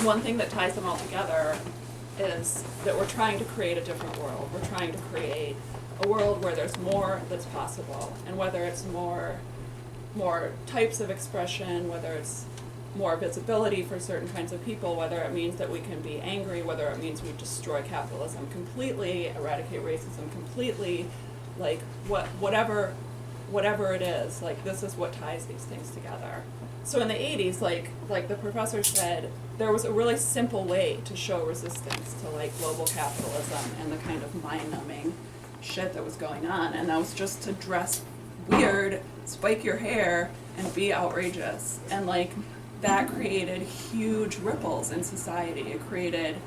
one thing that ties them all together is that we're trying to create a different world. We're trying to create a world where there's more that's possible, and whether it's more types of expression, whether it's more visibility for certain kinds of people, whether it means that we can be angry, whether it means we destroy capitalism completely, eradicate racism completely, like whatever it is, like this is what ties these things together. So in the 80s, like the professor said, there was a really simple way to show resistance to like global capitalism and the kind of mind-numbing shit that was going on, and that was just to dress weird, spike your hair, and be outrageous. And like that created huge ripples in society. It created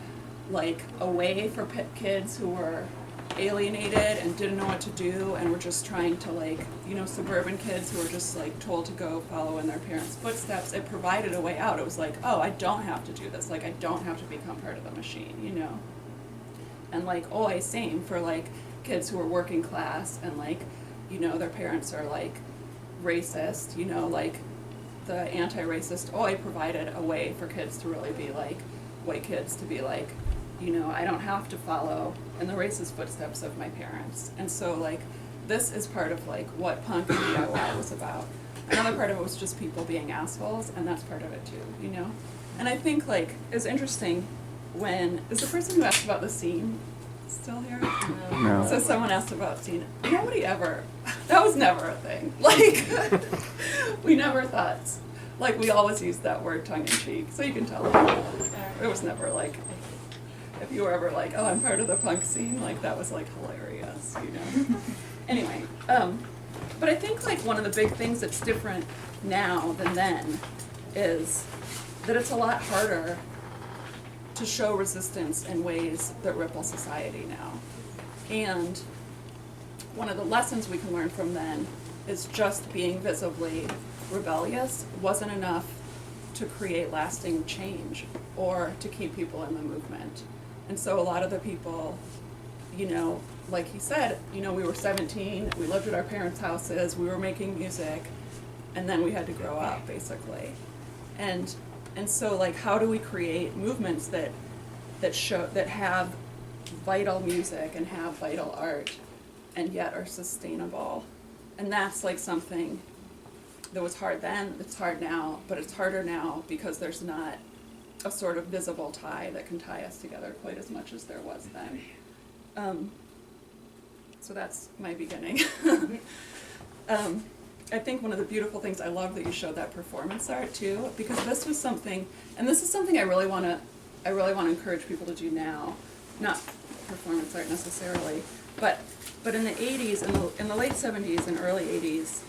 like a way for kids who were alienated and didn't know what to do and were just trying to like, you know, suburban kids who were just like told to go follow in their parents' footsteps. It provided a way out. It was like, oh, I don't have to do this. Like I don't have to become part of the machine, you know? And like, oh, same for like kids who are working class and like, you know, their parents are like racist, you know, like the anti-racist OI provided a way for kids to really be like, white kids to be like, you know, I don't have to follow in the racist footsteps of my parents. And so like, this is part of like what punk and DIY was about. Another part of it was just people being assholes, and that's part of it too, you know? And I think like, it's interesting when, is the person who asked about the scene still here? No. So someone asked about scene. Nobody ever, that was never a thing. Like, we never thought, like we always used that word tongue in cheek, so you can tell it was never like, if you were ever like, oh, I'm part of the punk scene, like that was like hilarious, you know? Anyway, but I think like one of the big things that's different now than then is that it's a lot harder to show resistance in ways that ripple society now. And one of the lessons we can learn from then is just being visibly rebellious wasn't enough to create lasting change or to keep people in the movement. And so a lot of the people, you know, like he said, you know, we were 17, we lived at our parents' houses, we were making music, and then we had to grow up, basically. And so, like, how do we create movements that have vital music and have vital art, and yet are sustainable? And that's like something that was hard then, it's hard now, but it's harder now because there's not a sort of visible tie that can tie us together quite as much as there was then. So that's my beginning. I think one of the beautiful things, I love that you showed that performance art too, because this was something, and this is something I really want to encourage people to do now, not performance art necessarily, but in the 80s, in the late 70s and early 80s,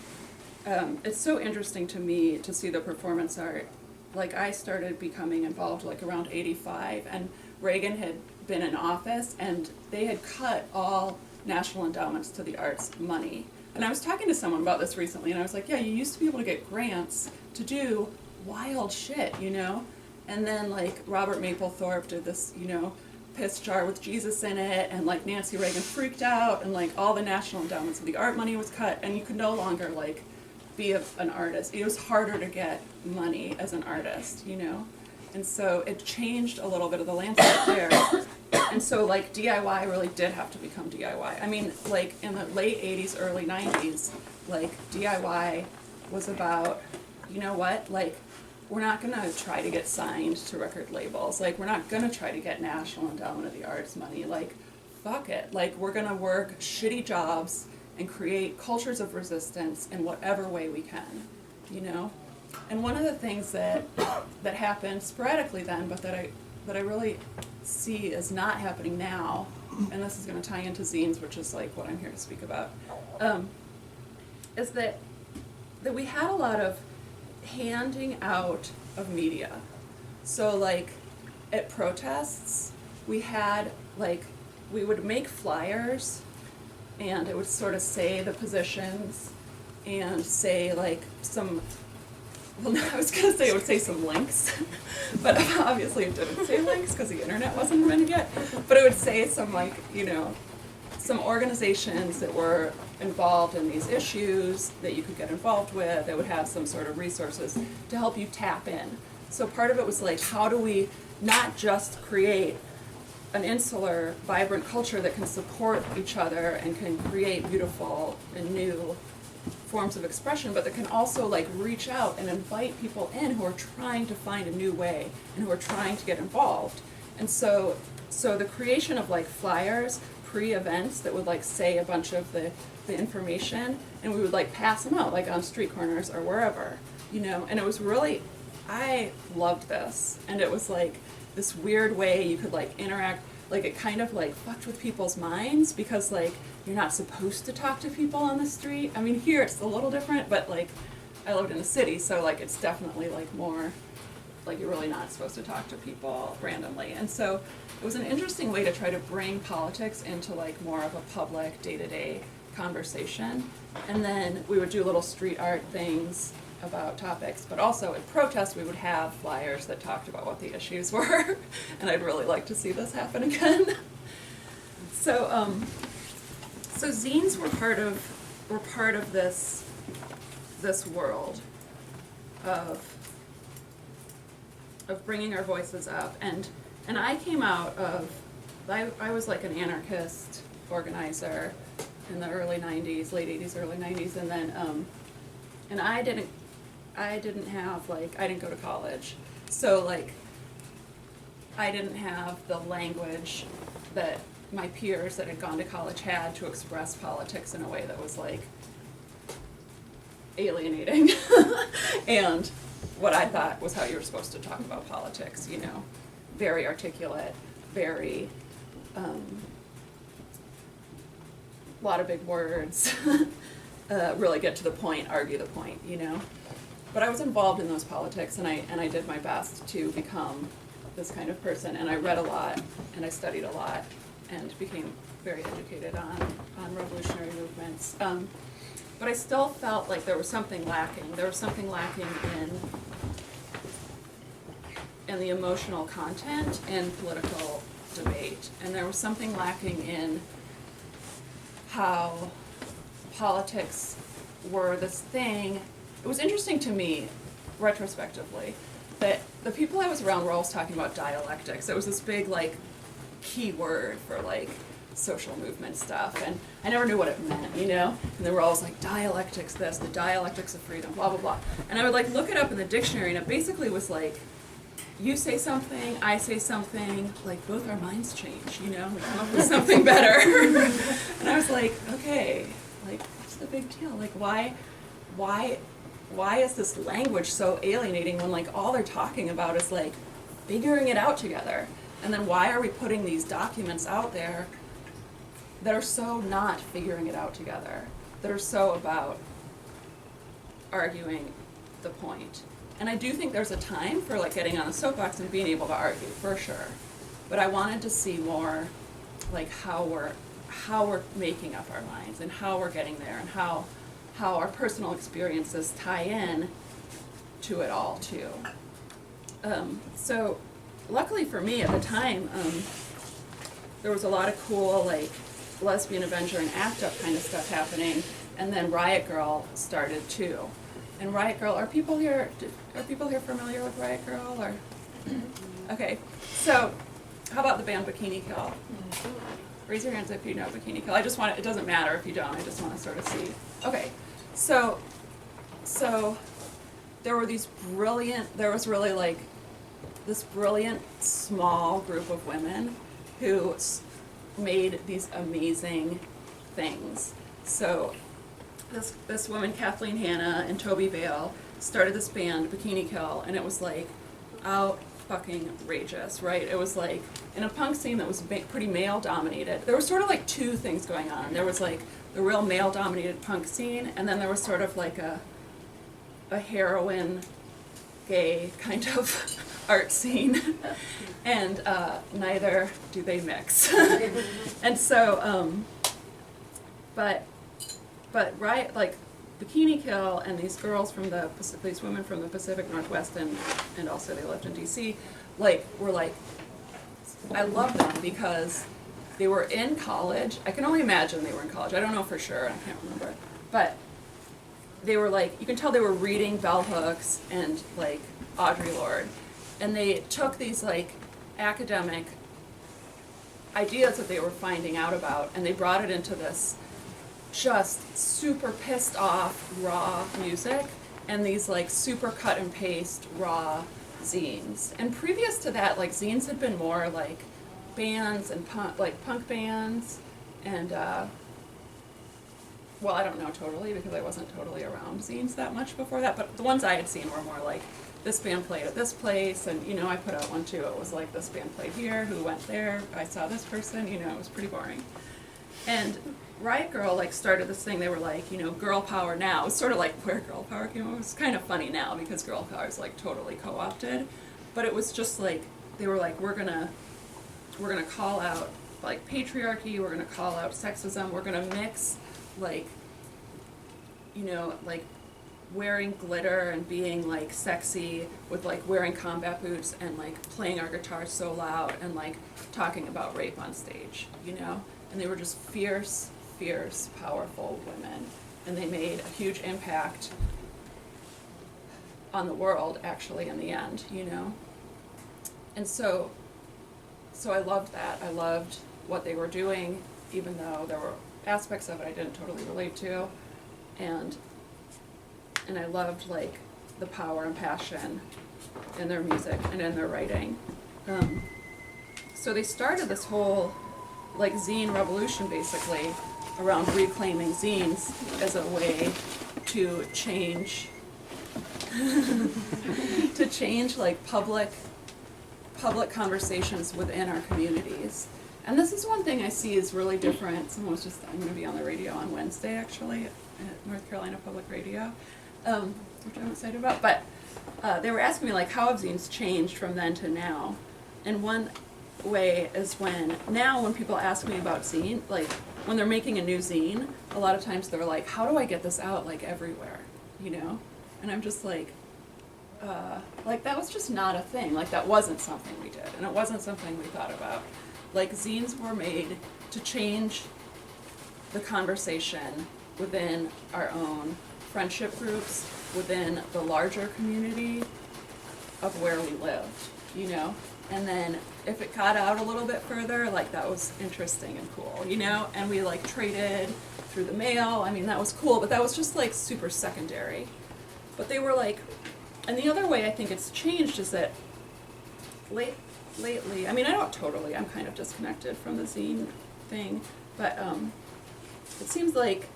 it's so interesting to me to see the performance art. Like I started becoming involved like around 85, and Reagan had been in office and they had cut all national endowments to the arts money. And I was talking to someone about this recently, and I was like, yeah, you used to be able to get grants to do wild shit, you know? And then like Robert Mapplethorpe did this, you know, piss jar with Jesus in it, and like Nancy Reagan freaked out, and like all the national endowments of the art money was cut, and you could no longer like be an artist. It was harder to get money as an artist, you know? And so it changed a little bit of the landscape there. And so like DIY really did have to become DIY. I mean, like in the late 80s, early 90s, like DIY was about, you know what, like we're not gonna try to get signed to record labels. Like we're not gonna try to get National Endowment of the Arts money. Like, fuck it. Like we're gonna work shitty jobs and create cultures of resistance in whatever way we can, you know? And one of the things that happened sporadically then, but that I really see is not happening now, and this is going to tie into Zines, which is like what I'm here to speak about, is that we had a lot of handing out of media. So like at protests, we would make flyers, and it would sort of say the positions and say like some, well, no, I was going to say it would say some links, but obviously it didn't say links because the internet wasn't invented yet. But it would say some, like, you know, some organizations that were involved in these issues that you could get involved with. That would have some sort of resources to help you tap in. So part of it was like, how do we not just create an insular, vibrant culture that can support each other and can create beautiful and new forms of expression, but that can also like reach out and invite people in who are trying to find a new way and who are trying to get involved. And so the creation of like flyers pre-events that would like say a bunch of the information, and we would like pass them out like on street corners or wherever, you know, and it was really, I loved this, and it was like this weird way you could like interact, like it kind of like fucked with people's minds, because like you're not supposed to talk to people on the street. I mean, here it's a little different, but like I lived in the city, so like it's definitely like more like you're really not supposed to talk to people randomly. And so it was an interesting way to try to bring politics into like more of a public day-to-day conversation. And then we would do little street art things about topics, but also at protests we would have flyers that talked about what the issues were. And I'd really like to see this happen again. So so zines were part of this world of bringing our voices up, and I came out of, I was like an anarchist organizer in the early 90s, late 80s, early 90s, and then and I didn't have like, I didn't go to college, so like I didn't have the language that my peers that had gone to college had to express politics in a way that was like alienating and what I thought was how you were supposed to talk about politics, you know, very articulate, very, lot of big words, really get to the point, argue the point, you know. But I was involved in those politics, and I did my best to become this kind of person, and I read a lot, and I studied a lot, and became very educated on revolutionary movements. But I still felt like there was something lacking. There was something lacking in the emotional content in political debate. And there was something lacking in how politics were this thing. It was interesting to me, retrospectively, that the people I was around were always talking about dialectics. It was this big, like, key word for, like, social movement stuff, and I never knew what it meant, you know? And they were always like, dialectics this, the dialectics of freedom, blah, blah, blah. And I would like look it up in the dictionary, and it basically was like, you say something, I say something, like both our minds change, you know? We come up with something better. And I was like, okay, like, what's the big deal? Like, why is this language so alienating when like all they're talking about is like figuring it out together? And then why are we putting these documents out there that are so not figuring it out together, that are so about arguing the point? And I do think there's a time for like getting on a soapbox and being able to argue, for sure. But I wanted to see more like how we're making up our minds and how we're getting there, and how our personal experiences tie in to it all too. So luckily for me at the time, there was a lot of cool like lesbian Avenger and ACT UP kind of stuff happening, and then Riot Girl started too. And Riot Girl, are people here familiar with Riot Girl, or? Okay, so how about the band Bikini Kill? Raise your hands if you know Bikini Kill. I just want, it doesn't matter if you don't, I just want to sort of see. Okay, so there were these brilliant, there was really like this brilliant small group of women who made these amazing things. So this woman, Kathleen Hanna and Toby Vale, started this band, Bikini Kill, and it was like out fucking outrageous, right? It was like in a punk scene that was pretty male dominated. There was sort of like two things going on. There was like the real male dominated punk scene, and then there was sort of like a heroin gay kind of art scene, and neither do they mix. And so, but Riot, like Bikini Kill and these girls from the these women from the Pacific Northwest, and also they lived in DC, like were like, I love them because they were in college. I can only imagine they were in college. I don't know for sure. I can't remember, but they were like, you can tell they were reading bell hooks and like Audre Lorde, and they took these like academic ideas that they were finding out about, and they brought it into this just super pissed off raw music and these like super cut and paste raw zines. And previous to that, like zines had been more like bands and punk bands, and well, I don't know totally because I wasn't totally around zines that much before that, but the ones I had seen were more like this band played at this place, and you know, I put out one too. It was like this band played here, who went there, I saw this person, you know, it was pretty boring. And Riot Girl like started this thing. They were like, you know, girl power now. It was sort of like where girl power came from. It was kind of funny now because girl power is like totally co-opted, but it was just like they were like, we're gonna call out like patriarchy. We're gonna call out sexism. We're gonna mix like, you know, like wearing glitter and being like sexy with like wearing combat boots and like playing our guitars so loud and like talking about rape on stage, you know? And they were just fierce, powerful women. And they made a huge impact on the world, actually, in the end, you know? And so I loved that. I loved what they were doing, even though there were aspects of it I didn't totally relate to. And I loved, like, the power and passion in their music and in their writing. So they started this whole, like, zine revolution, basically, around reclaiming zines as a way to change, like, public conversations within our communities. And this is one thing I see is really different. I'm going to be on the radio on Wednesday, actually, at North Carolina Public Radio, which I'm excited about. But they were asking me, like, how have zines changed from then to now? And one way is when people ask me about zine, like, when they're making a new zine, a lot of times they're like, how do I get this out, like, everywhere, you know? And I'm just like, that was just not a thing. Like, that wasn't something we did, and it wasn't something we thought about. Like, zines were made to change the conversation within our own friendship groups, within the larger community of where we lived, you know? And then if it got out a little bit further, like, that was interesting and cool, you know? And we, like, traded through the mail. I mean, that was cool, but that was just, like, super secondary. But they were, like, and the other way I think it's changed is that lately, I mean, I'm kind of disconnected from the zine thing, but it seems like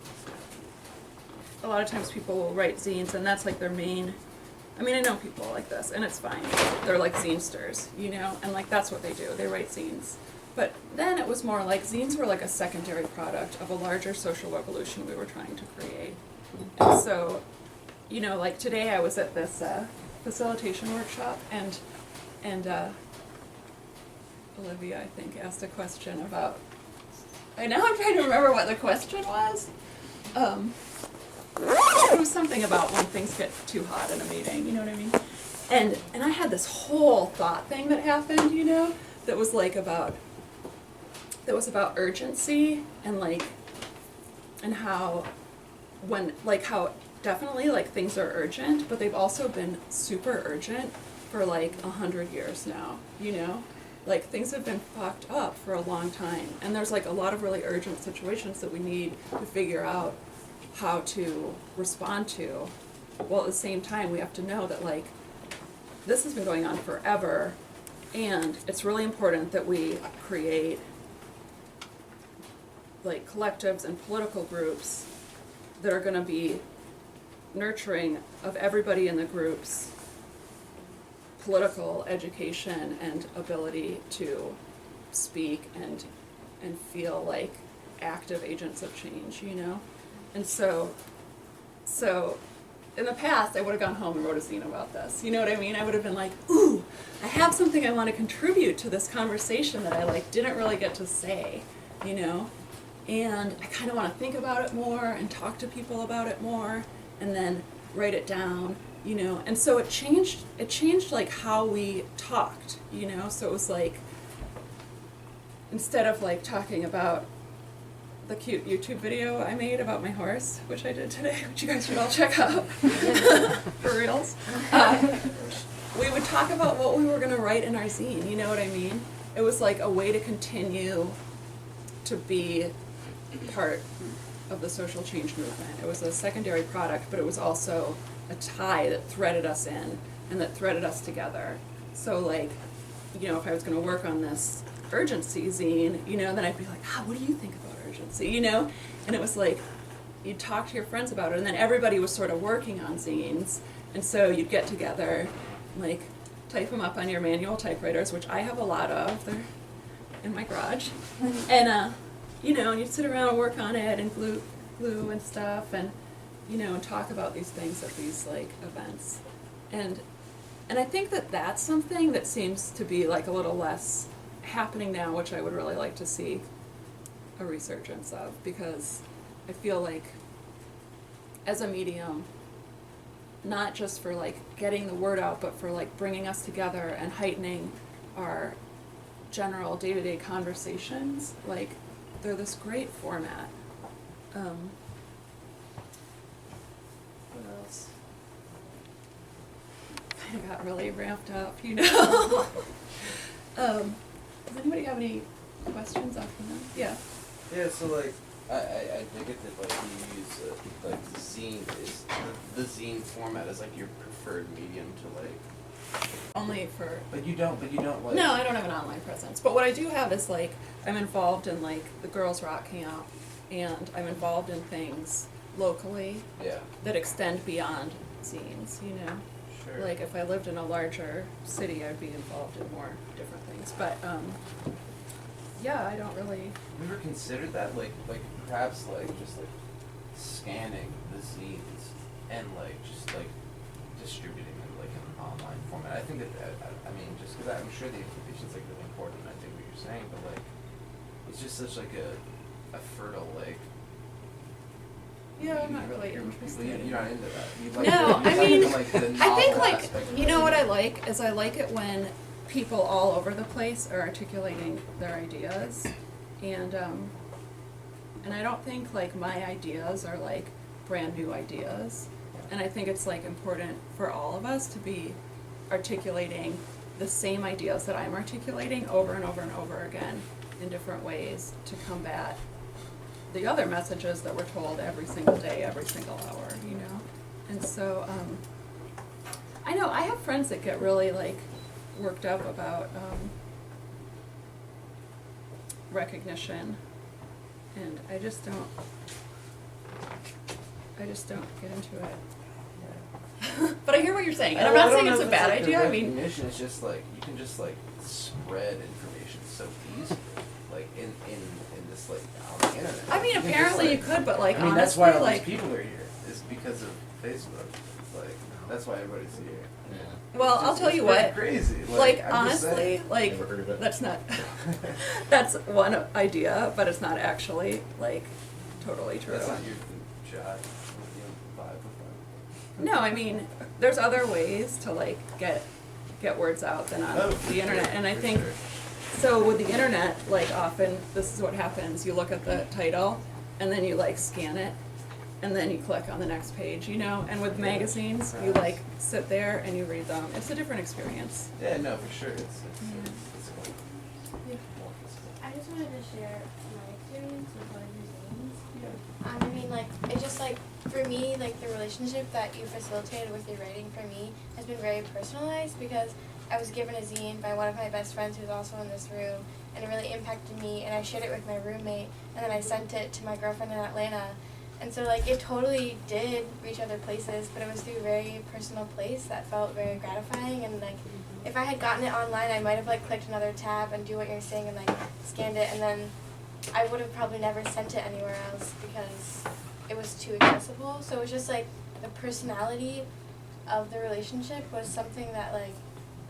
a lot of times people will write zines, and that's, like, their main, I mean, I know people like this, and it's fine. They're like zinesters, you know, and, like, that's what they do. They write zines. But then it was more like zines were like a secondary product of a larger social revolution we were trying to create. And so, you know, like, today I was at this facilitation workshop, and Olivia, I think, asked a question about, I'm trying to remember what the question was. It was something about when things get too hot in a meeting, you know what I mean? And I had this whole thought thing that happened, you know, that was about urgency and, like, and how how definitely, like, things are urgent, but they've also been super urgent for, like, 100 years now, you know? Like, things have been fucked up for a long time, and there's, like, a lot of really urgent situations that we need to figure out how to respond to. Well, at the same time, we have to know that, like, this has been going on forever, and it's really important that we create, like, collectives and political groups that are going to be nurturing of everybody in the group's political education and ability to speak and feel like active agents of change, you know? And so in the past, I would have gone home and wrote a zine about this. You know what I mean? I would have been like, ooh, I have something I want to contribute to this conversation that I, like, didn't really get to say, you know? And I kind of want to think about it more and talk to people about it more and then write it down, you know? And so it changed, like, how we talked, you know? So it was like, instead of, like, talking about the cute YouTube video I made about my horse, which I did today, which you guys should all check out, for reals. we would talk about what we were going to write in our zine, you know what I mean? It was like a way to continue to be part of the social change movement. It was a secondary product, but it was also a tie that threaded us in and that threaded us together. So like, you know, if I was going to work on this urgency zine, you know, then I'd be like, what do you think about urgency, you know? And it was like, you'd talk to your friends about it, and then everybody was sort of working on zines, and so you'd get together, like, type them up on your manual typewriters, which I have a lot of. They're in my garage. And, you know, and you'd sit around and work on it and glue and stuff, and, you know, and talk about these things at these, like, events. And I think that that's something that seems to be, like, a little less happening now, which I would really like to see a resurgence of, because I feel like as a medium, not just for like getting the word out, but for like bringing us together and heightening our general day-to-day conversations, like they're this great format. What else? Kind of got really ramped up, you know. Does anybody have any questions after that? Yeah. Yeah, so like, I think it that like you use like the zine is the zine format is like your preferred medium to like. Only for. But you don't like. No, I don't have an online presence. But what I do have is like I'm involved in like the Girls Rock Camp, and I'm involved in things locally. Yeah. That extend beyond zines, you know. Sure. Like if I lived in a larger city, I'd be involved in more different things. But yeah, I don't really. Have you ever considered that, like perhaps like just like scanning the zines and like just like distributing them like in an online format? I think that I mean just because I'm sure the information's like really important. I think what you're saying, but like it's just such like a fertile like. Yeah, I'm not really interested. You're not into that. You like no, I mean, like the I think novel like aspect you know what I like is I like it when people all over the place are articulating their ideas, and I don't think like my ideas are like brand new ideas, and I think it's like important for all of us to be articulating the same ideas that I'm articulating over and over and over again in different ways to combat the other messages that we're told every single day, every single hour, you know? And so, I know, I have friends that get really, like, worked up about recognition, and I just don't get into it. Yeah. But I hear what you're saying, and I'm not saying it's a bad idea, I mean... Recognition is just, like, you can just, like, spread information so easily, like, in this, like, on the internet. I mean, apparently you could, but, like, I mean, honestly, that's why all like... these people are here, is because of Facebook. Like, that's why everybody's here. Yeah. Well, I'll tell you what. Crazy. Like I'm just honestly, saying. like Never heard of it. that's not. That's one idea, but it's not actually like totally true. That's not your job. Vibe. No, I mean, there's other ways to like get words out than on the internet, and I think so. With the internet, like often this is what happens: you look at the title, and then you like scan it, and then you click on the next page, you know? And with magazines, you like sit there and you read them. It's a different experience. Yeah, no, for sure. It's cool. Yeah. I just wanted to share my experience with one of your zines. I mean, like, it's just like, for me, like, the relationship that you facilitated with your writing for me has been very personalized because I was given a zine by one of my best friends who's also in this room, and it really impacted me, and I shared it with my roommate, and then I sent it to my girlfriend in Atlanta. And so, like, it totally did reach other places, but it was through a very personal place that felt very gratifying. And, like, if I had gotten it online, I might have, like, clicked another tab and do what you're saying and, like, scanned it. And then I would have probably never sent it anywhere else because it was too accessible. So it was just, like, the personality of the relationship was something that, like,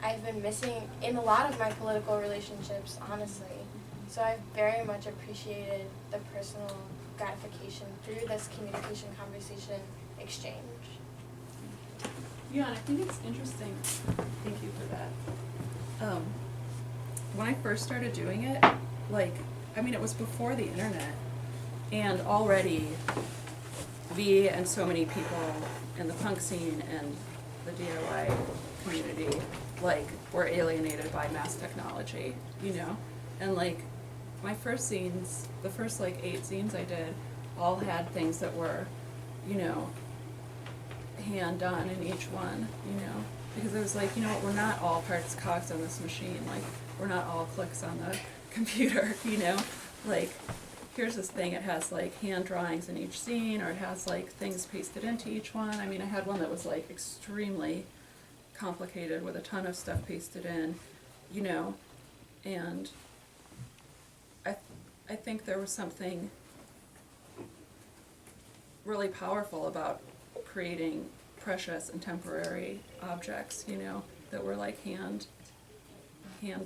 I've been missing in a lot of my political relationships, honestly. So I've very much appreciated the personal gratification through this communication, conversation, exchange. Yeah, and I think it's interesting. Thank you for that. When I first started doing it, like, I mean, it was before the internet, and already V and so many people in the punk scene and the DIY community, like, were alienated by mass technology, you know? And like, my first zines, the first like 8 zines I did, all had things that were, you know, hand done in each one, you know? Because it was like, you know what, we're not all parts cogs on this machine, like, we're not all clicks on the computer, you know? Like, here's this thing, it has like hand drawings in each zine, or it has like things pasted into each one. I mean, I had one that was like extremely complicated with a ton of stuff pasted in, you know, and I think there was something really powerful about creating precious and temporary objects, you know, that were like hand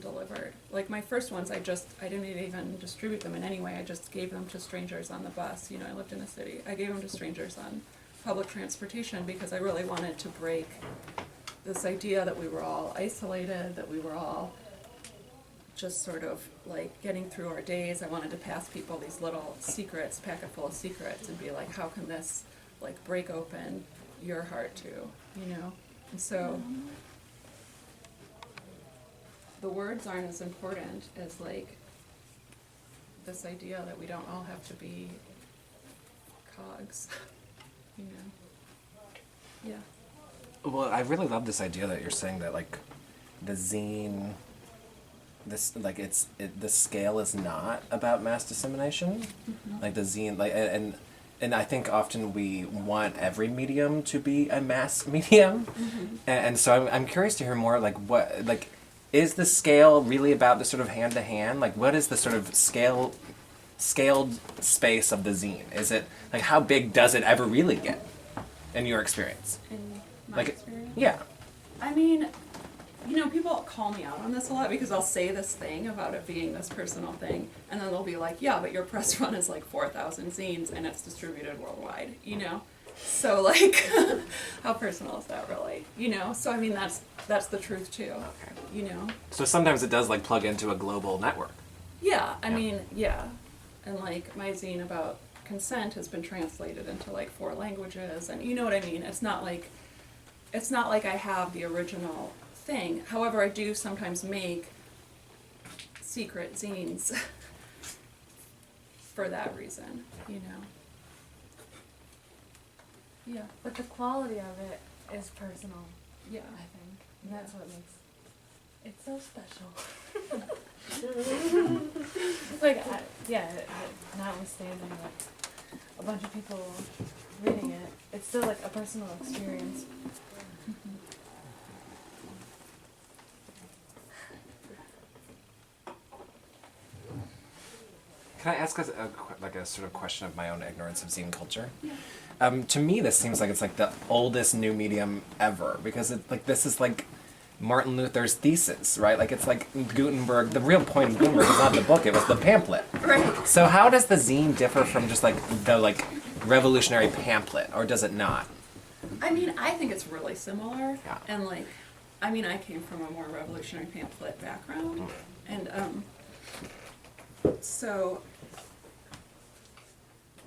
delivered. Like my first ones, I didn't even distribute them in any way. I just gave them to strangers on the bus. You know, I lived in a city. I gave them to strangers on public transportation because I really wanted to break this idea that we were all isolated, that we were all just sort of like getting through our days. I wanted to pass people these little secrets, packet full of secrets, and be like, how can this like break open your heart too, you know? And so the words aren't as important as like this idea that we don't all have to be cogs, you know? Yeah. Well, I really love this idea that you're saying that like the zine, this like the scale is not about mass dissemination. Mm-hmm. Like the zine, like and I think often we want every medium to be a mass medium, and so I'm curious to hear more like what like is the scale really about the sort of hand to hand? Like what is the sort of scaled space of the zine? Is it like how big does it ever really get in your experience? In my Like experience? yeah. I mean, you know, people call me out on this a lot because I'll say this thing about it being this personal thing, and then they'll be like, yeah, but your press run is like 4,000 zines and it's distributed worldwide, you know? So like, how personal is that really? You know? So I mean, that's the truth too, Okay. you know? So sometimes it does like plug into a global network. Yeah, I Yeah. mean, yeah. And like my zine about consent has been translated into like 4 languages, and you know what I mean? It's not like I have the original thing. However, I do sometimes make secret zines for that reason, you know. Yeah, But the quality of it is personal, yeah. I think. And that's what makes it so special. Like, notwithstanding like a bunch of people reading it, it's still like a personal experience. Can I ask a sort of question of my own ignorance of zine culture? Yeah. To me, this seems like it's like the oldest new medium ever because it like this is like Martin Luther's thesis, right? Like it's like Gutenberg. The real point of Gutenberg was not the book; it was the pamphlet. Right. So how does the zine differ from just like the like revolutionary pamphlet, or does it not? I mean, I think it's really similar. Yeah. And like, I mean, I came from a more revolutionary pamphlet background, and so,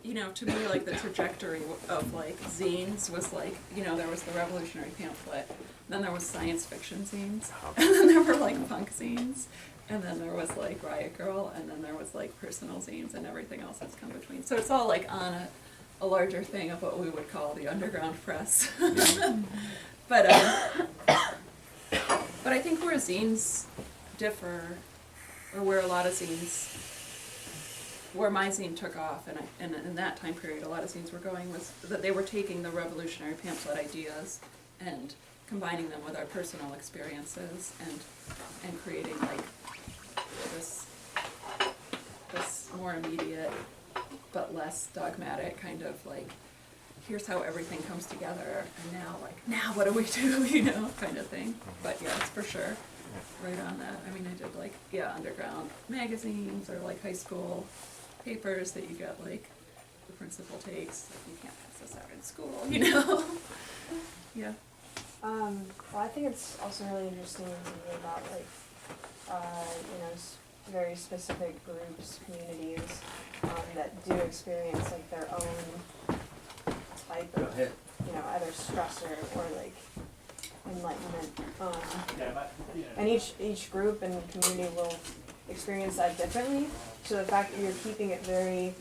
you know, to me, like the trajectory of like zines was like, you know, there was the revolutionary pamphlet, then there was science fiction zines, and then there were like punk zines, and then there was like Riot Girl, and then there was like personal zines and everything else that's come between. So it's all like on a larger thing of what we would call the underground press. But I think where zines differ, or where a lot of zines, where my zine took off, and in that time period a lot of zines were going, was that they were taking the revolutionary pamphlet ideas and combining them with our personal experiences and creating like this more immediate but less dogmatic kind of like, here's how everything comes together, and now what do we do, you know, kind of thing. But yeah, it's for sure right on that. I mean, I did like, yeah, underground magazines or like high school papers that you get like the principal takes, like, you can't pass this out in school, you know. Yeah. Well, I think it's also really interesting to me about like, you know, very specific groups, communities, that do experience like their own type of, you know, either stressor or like, you enlightenment. And each group and community will experience that differently. So the fact that you're keeping it very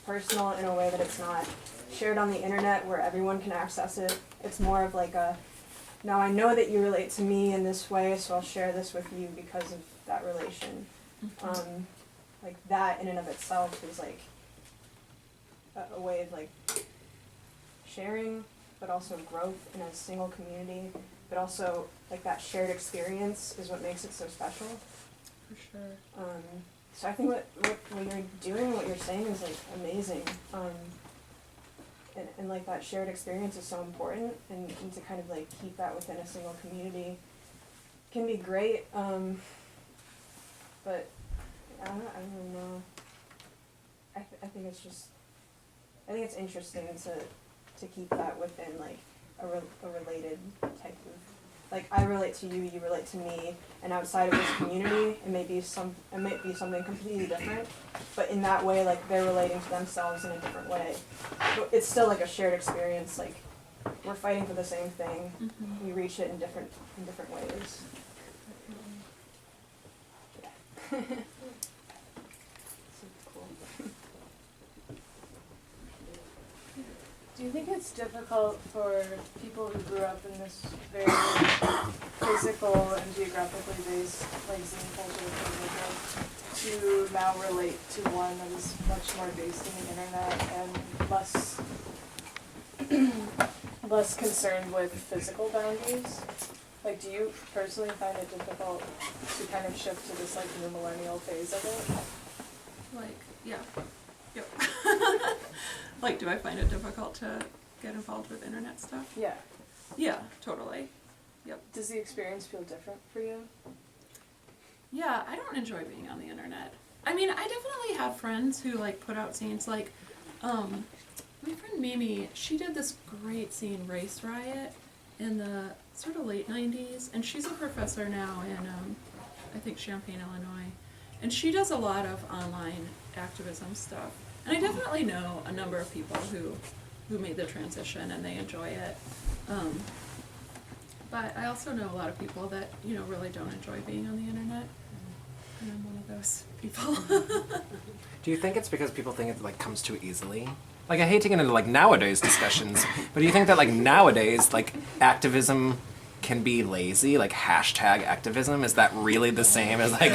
personal in a way that it's not shared on the internet where everyone can access it. It's more of like a, now I know that you relate to me in this way, so I'll share this with you because of that relation. Like that in and of itself is like a way of like sharing, but also growth in a single community, but also like that shared experience is what makes it so special. For sure. So I think what you're doing, what you're saying is like amazing. And like that shared experience is so important, and to kind of like keep that within a single community can be great. But I don't really know. I think it's just, I think it's interesting to keep that within like a related type of, like I relate to you, you relate to me, and outside of this community, it might be something completely different. But in that way, like they're relating to themselves in a different way. But it's still like a shared experience. Like we're fighting for the same thing. We reach it in different ways. Yeah. So cool. Do you think it's difficult for people who grew up in this very physical and geographically based like zine culture to now relate to one that is much more based in the internet and less concerned with physical boundaries? Like, do you personally find it difficult to kind of shift to this like new millennial phase of it? Like, yeah. Yep. Like, do I find it difficult to get involved with internet stuff? Yeah. Yeah, totally. Yep. Does the experience feel different for you? Yeah, I don't enjoy being on the internet. I mean, I definitely have friends who like put out scenes like, my friend Mimi, she did this great scene, Race Riot, in the sort of late 90s, and she's a professor now in, I think, Champaign, Illinois. And she does a lot of online activism stuff. And I definitely know a number of people who made the transition and they enjoy it. But I also know a lot of people that, you know, really don't enjoy being on the internet. And I'm one of those people. Do you think it's because people think it like comes too easily? Like I hate to get into like nowadays discussions, but do you think that like nowadays like activism can be lazy? Like hashtag activism, is that really the same as like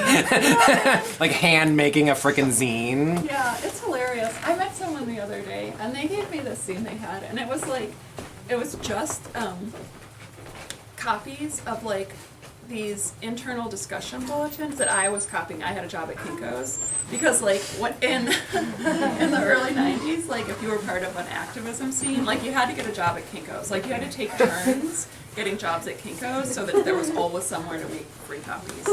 like hand making a frickin' zine? Yeah, it's hilarious. I met someone the other day and they gave me this scene they had, and it was like, it was just copies of like these internal discussion bulletins that I was copying. I had a job at Kinko's because like what in the early 90s, like if you were part of an activism scene, like you had to get a job at Kinko's. Like you had to take turns getting jobs at Kinko's so that there was always somewhere to make free copies.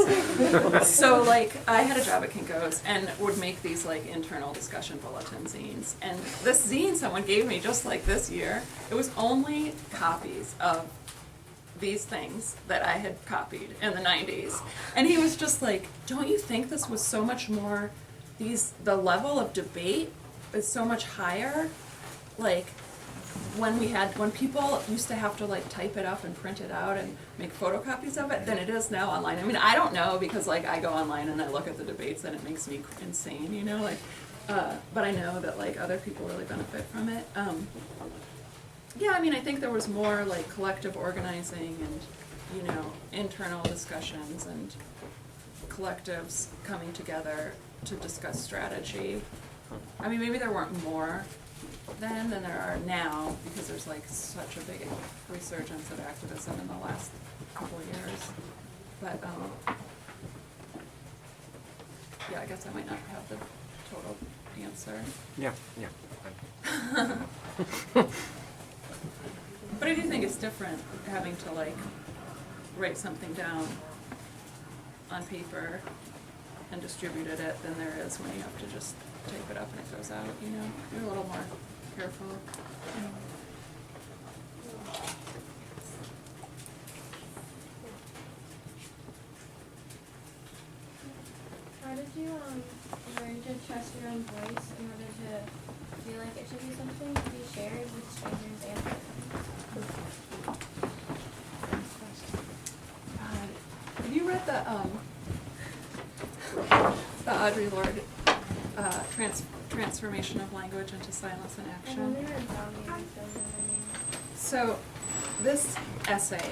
So like I had a job at Kinko's and would make these like internal discussion bulletin zines. And this zine someone gave me just like this year, it was only copies of these things that I had copied in the 90s. And he was just like, don't you think this was so much more, the level of debate is so much higher? Like, when people used to have to like type it up and print it out and make photocopies of it than it is now online. I mean, I don't know because like I go online and I look at the debates and it makes me insane, you know, like, but I know that like other people really benefit from it. Yeah, I mean, I think there was more like collective organizing and, you know, internal discussions and collectives coming together to discuss strategy. I mean, maybe there weren't more then than there are now because there's like such a big resurgence of activism in the last couple of years. But, yeah, I guess I might not have the total answer. Yeah. But I do think it's different having to like write something down on paper and distribute it than there is when you have to just type it up and it goes out, you know? You're a little more careful. How did you learn to trust your own voice in order to feel like it should be something to be shared with strangers and family. Have you read the Audre Lorde Transformation of Language into Silence and I Action? only read Zombie. So this essay,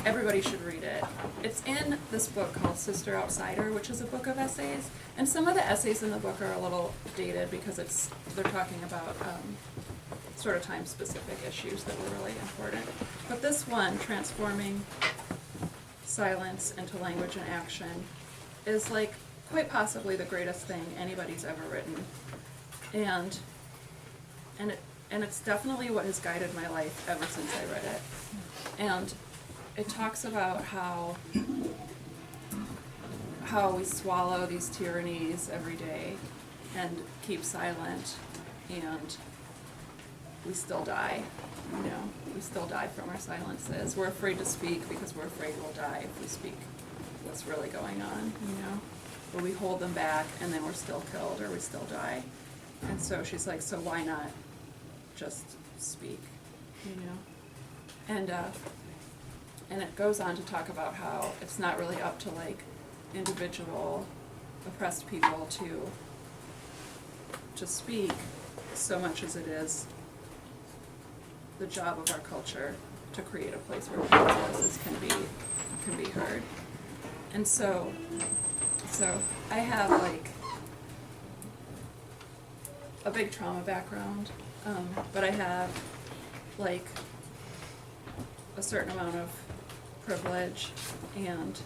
everybody should read it. It's in this book called Sister Outsider, which is a book of essays. And some of the essays in the book are a little dated because they're talking about sort of time-specific issues that were really important. But this one, Transforming Silence into Language and Action, is like quite possibly the greatest thing anybody's ever written. And it's definitely what has guided my life ever since I read it. And it talks about how we swallow these tyrannies every day and keep silent, and we still die. You know, we still die from our silences. We're afraid to speak because we're afraid we'll die if we speak what's really going on, you know? Or we hold them back and then we're still killed or we still die. And so she's like, so why not just speak, you know? And it goes on to talk about how it's not really up to like individual oppressed people to speak so much as it is the job of our culture to create a place where people's voices can be heard. And so I have like a big trauma background, but I have like a certain amount of privilege, and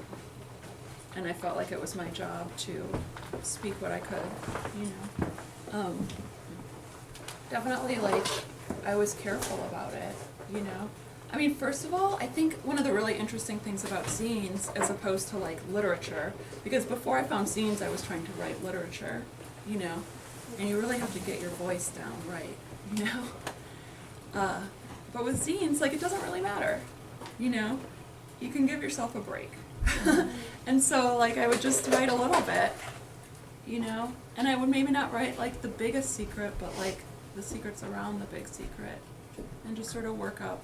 I felt like it was my job to speak what I could, you know. Definitely like I was careful about it, you know. I mean, first of all, I think one of the really interesting things about zines as opposed to like literature, because before I found zines I was trying to write literature, you know, and you really have to get your voice down right, you know. But with zines, like, it doesn't really matter, you know. You can give yourself a break. And so like I would just write a little bit, you know, and I would maybe not write like the biggest secret, but like the secrets around the big secret, and just sort of work up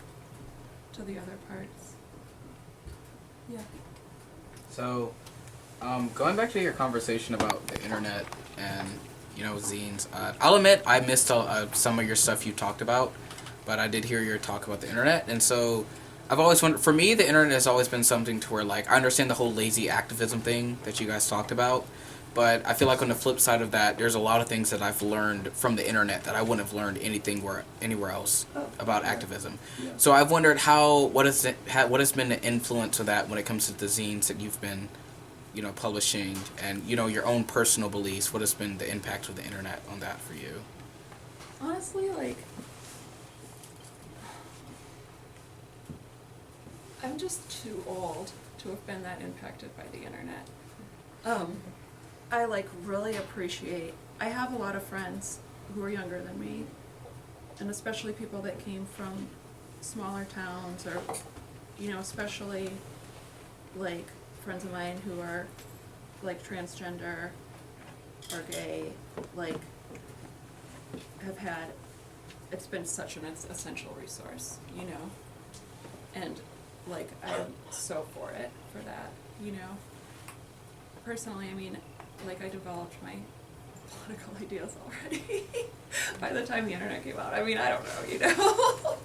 to the other parts. Yeah. So, going back to your conversation about the internet and, you know, zines, I'll admit I missed some of your stuff you talked about, but I did hear your talk about the internet, and so I've always wondered, for me, the internet has always been something to where, like, I understand the whole lazy activism thing that you guys talked about, but I feel like on the flip side of that, there's a lot of things that I've learned from the internet that I wouldn't have learned anywhere else about activism. Yeah. So I've wondered what has been the influence of that when it comes to the zines that you've been, you know, publishing, and, you know, your own personal beliefs. What has been the impact of the internet on that for you? Honestly, like, I'm just too old to have been that impacted by the internet. I like really appreciate, I have a lot of friends who are younger than me, and especially people that came from smaller towns, or, you know, especially like friends of mine who are like transgender or gay, like have had, it's been such an essential resource, you know, and like I'm so for that, you know. Personally, I mean, like I developed my political ideas already by the time the internet came out. I mean, I don't know, you know.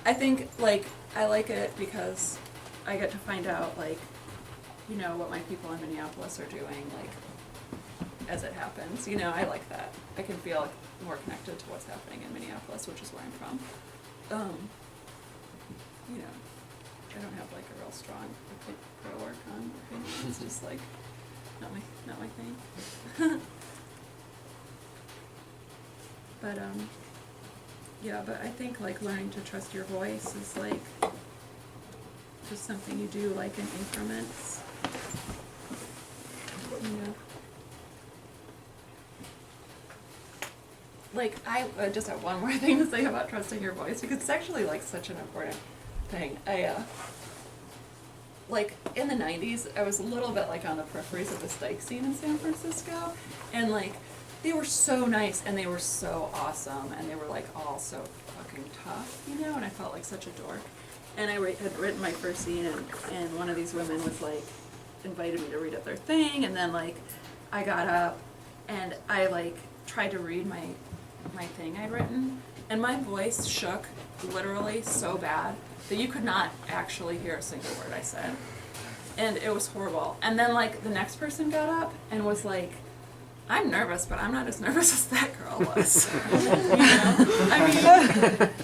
I think like I like it because I get to find out, like, you know, what my people in Minneapolis are doing, like, as it happens. You know, I like that. I can feel more connected to what's happening in Minneapolis, which is where I'm from. You know, I don't have like a real strong work on opinion. It's just like not my thing. But yeah, but I think like learning to trust your voice is like just something you do like in increments. You know. Like I just have one more thing to say about trusting your voice, because it's actually like such an important thing. Like in the 90s, I was a little bit like on the peripheries of the dyke scene in San Francisco, and like they were so nice and they were so awesome and they were like all so fucking tough, you know, and I felt like such a dork. And I had written my first zine, and one of these women was like, invited me to read at their thing, and then like, I got up and I like tried to read my thing I'd written, and my voice shook literally so bad that you could not actually hear a single word I said. And it was horrible. And then like the next person got up and was like, I'm nervous, but I'm not as nervous as that girl was. You know? I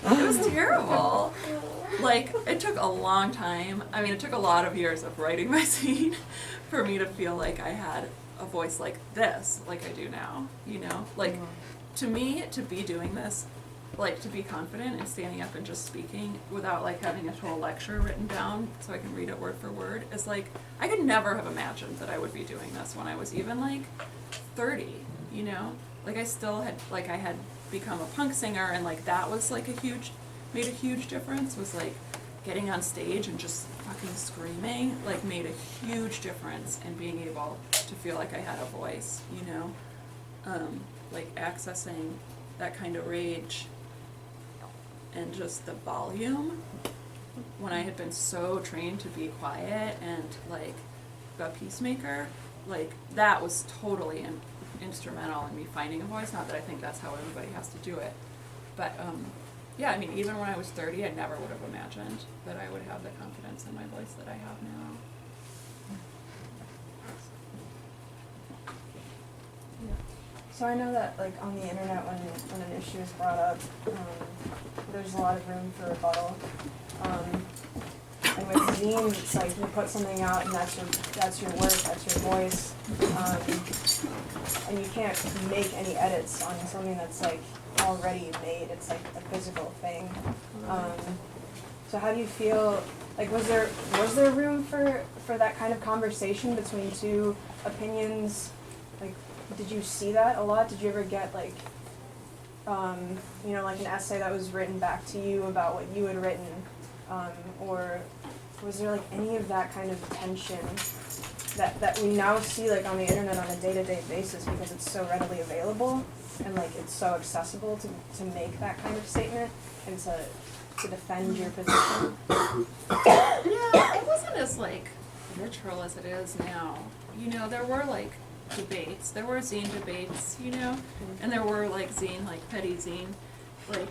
mean, it was terrible. Like, it took a long time. I mean, it took a lot of years of writing my zine for me to feel like I had a voice like this, like I do now, you know? Like, to me, to be doing this, like, to be confident and standing up and just speaking without, like, having a whole lecture written down so I can read it word for word is, like, I could never have imagined that I would be doing this when I was even, like, 30, you know? Like, I still had, like, I had become a punk singer, and, like, that was, like, made a huge difference, was, like, getting on stage and just fucking screaming, like, made a huge difference in being able to feel like I had a voice, you know? Like, accessing that kind of rage and just the volume when I had been so trained to be quiet and, like, a peacemaker, like, that was totally instrumental in me finding a voice. Not that I think that's how everybody has to do it, but yeah, I mean, even when I was 30, I never would have imagined that I would have the confidence in my voice that I have now. So I know that, like, on the internet, when an issue is brought up, there's a lot of room for rebuttal. And with zines, it's like you put something out, and that's your work, that's your voice, and you can't make any edits on something that's like already made. It's like a physical thing. So how do you feel? Like, was there room for that kind of conversation between two opinions? Like, did you see that a lot? Did you ever get, like, you know, like an essay that was written back to you about what you had written? Or was there, like, any of that kind of tension that we now see, like, on the internet on a day-to-day basis because it's so readily available and, like, it's so accessible to make that kind of statement and to defend your position? Yeah, it wasn't as, like, literal as it is now. You know, there were, like, debates. There were zine debates, you know? And there were, like, zine, like, petty zine, like,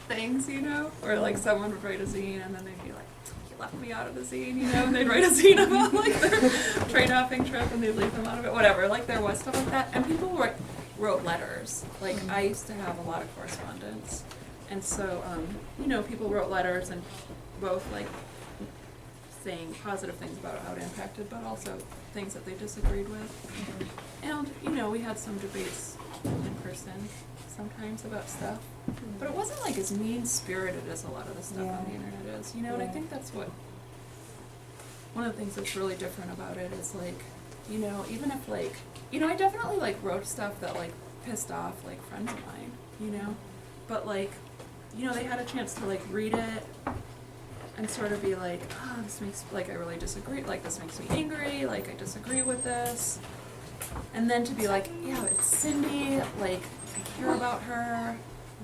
things, you know? Or, like, someone would write a zine and then they'd be like, you left me out of the zine, you know? And they'd write a zine about, like, their train hopping trip and they'd leave them out of it, whatever. Like, there was stuff like that. And people wrote letters. Like, I used to have a lot of correspondence. And so, you know, people wrote letters and both, like, saying positive things about how it impacted, but also things that they disagreed with. And, you know, we had some debates in person sometimes about stuff, but it wasn't, like, as mean-spirited as a lot of the stuff on the internet is, you know, and I think that's what, one of the things that's really different about it is, like, you know, even if, like, you know, I definitely, like, wrote stuff that, like, pissed off, like, friends of mine, you know, but, like, you know, they had a chance to, like, read it and sort of be like, oh, this makes, like, I really disagree, like, this makes me angry, like, I disagree with this. And then to be like, yeah, it's Cindy, like, I care about her,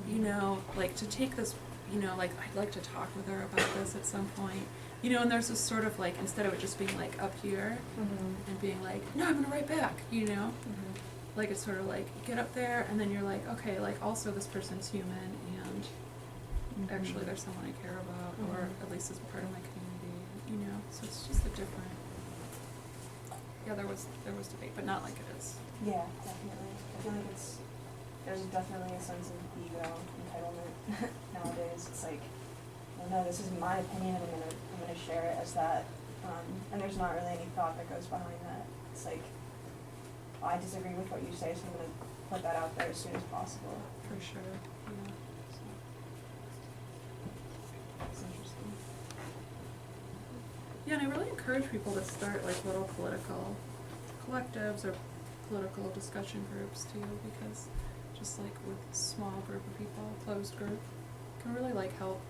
you know, like, to take this, you know, like, I'd like to talk with her about this at some point. You know, and there's this sort of, like, instead of it just being, like, up here and being like, no, I'm gonna write back, you know? Like, it's sort of like, get up there, and then you're like, okay, like, also this person's human, and actually there's someone I care about, or at least is part of my community, you know? So it's just a different, yeah, there was debate, but not like it is. Yeah, definitely. I feel like there's definitely a sense of ego entitlement nowadays. It's like, well, no, this is my opinion, I'm gonna share it as that, and there's not really any thought that goes behind that. It's like, I disagree with what you say, so I'm gonna put that out there as soon as possible. For sure, yeah. It's interesting. Yeah, and I really encourage people to start, like, little political collectives or political discussion groups too, because just, like, with a small group of people, closed group, can really, like, help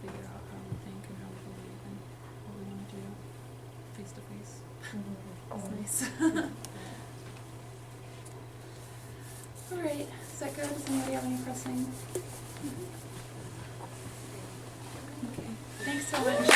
figure out how we think and how we believe and what we want to do face to face. It's nice. that good? Does anybody have any pressing? Okay. Thanks so much.